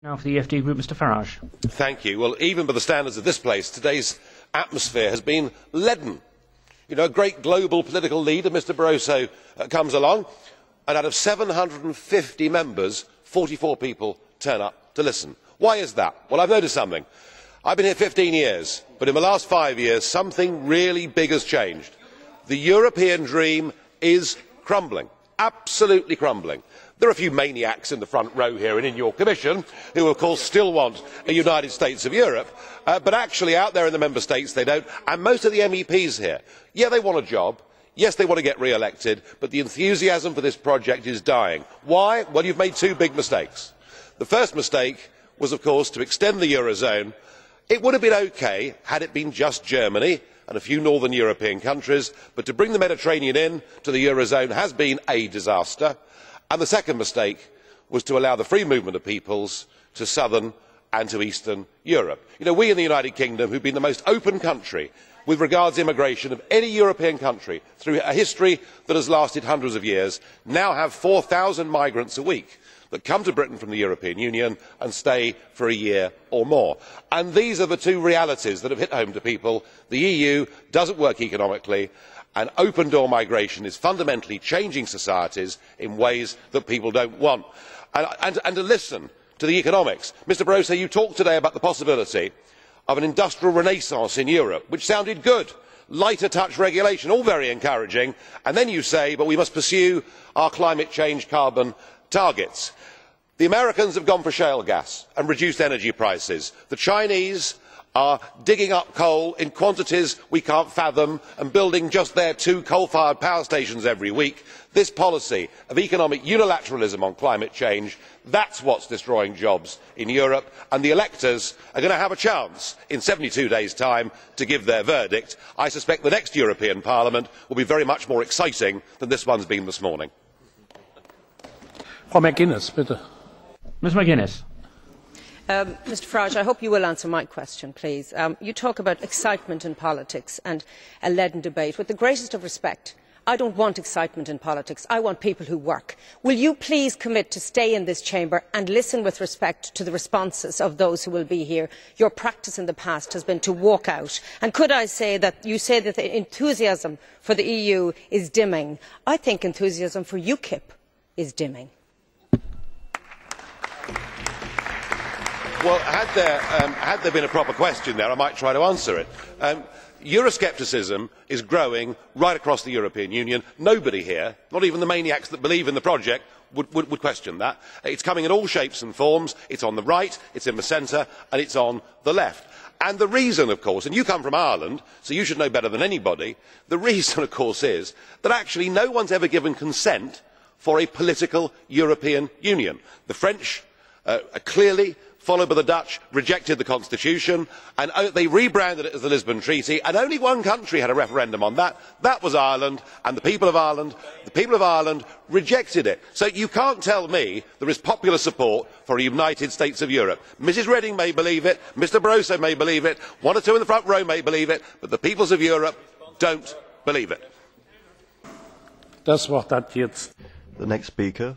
Now for the EFD Group, Mr Farage. Thank you. Well, even by the standards of this place, today's atmosphere has been leaden. You know, a great global political leader, Mr Barroso, comes along, and out of 750 members, 44 people turn up to listen. Why is that? Well, I've noticed something. I've been here 15 years, but in the last 5 years, something really big has changed. The European dream is crumbling, absolutely crumbling. There are a few maniacs in the front row here and in your Commission who, of course, still want a United States of Europe, but actually out there in the Member States they don't, and most of the MEPs here, yeah, they want a job, yes, they want to get re-elected, but the enthusiasm for this project is dying. Why? Well, you've made two big mistakes. The first mistake was, of course, to extend the Eurozone. It would have been OK had it been just Germany and a few northern European countries, but to bring the Mediterranean in to the Eurozone has been a disaster. And the second mistake was to allow the free movement of peoples to southern and to eastern Europe. You know, we in the United Kingdom, who have been the most open country with regard to immigration of any European country through a history that has lasted hundreds of years, now have 4,000 migrants a week that come to Britain from the European Union and stay for a year or more. And these are the two realities that have hit home to people. The EU doesn't work economically, and open door migration is fundamentally changing societies in ways that people don't want. And to listen to the economics, Mr Barroso, you talked today about the possibility of an industrial renaissance in Europe, which sounded good. Lighter touch regulation, all very encouraging, and then you say, but we must pursue our climate change carbon targets. The Americans have gone for shale gas and reduced energy prices. The Chinese are digging up coal in quantities we can't fathom and building just their 2 coal-fired power stations every week. This policy of economic unilateralism on climate change, that's what's destroying jobs in Europe, and the electors are going to have a chance in 72 days' time to give their verdict. I suspect the next European Parliament will be very much more exciting than this one's been this morning. Frau McGuinness, bitte. Ms McGuinness. Mr Farage, I hope you will answer my question, please. You talk about excitement in politics and a leaden debate. With the greatest of respect, I don't want excitement in politics. I want people who work. Will you please commit to stay in this chamber and listen with respect to the responses of those who will be here? Your practice in the past has been to walk out. And could I say that you say that the enthusiasm for the EU is dimming? I think enthusiasm for UKIP is dimming. Well, had there been a proper question there, I might try to answer it. Euroscepticism is growing right across the European Union. Nobody here, not even the maniacs that believe in the project, would question that. It's coming in all shapes and forms. It's on the right, it's in the centre, and it's on the left. And the reason, of course, and you come from Ireland, so you should know better than anybody, the reason, of course, is that actually no one's ever given consent for a political European Union. The French clearly, followed by the Dutch, rejected the Constitution, and they rebranded it as the Lisbon Treaty, and only one country had a referendum on that. That was Ireland, and the people of Ireland rejected it. So you can't tell me there is popular support for a United States of Europe. Mrs Reding may believe it, Mr Barroso may believe it, one or two in the front row may believe it, but the peoples of Europe don't believe it. Das Wort hat jetzt the next speaker,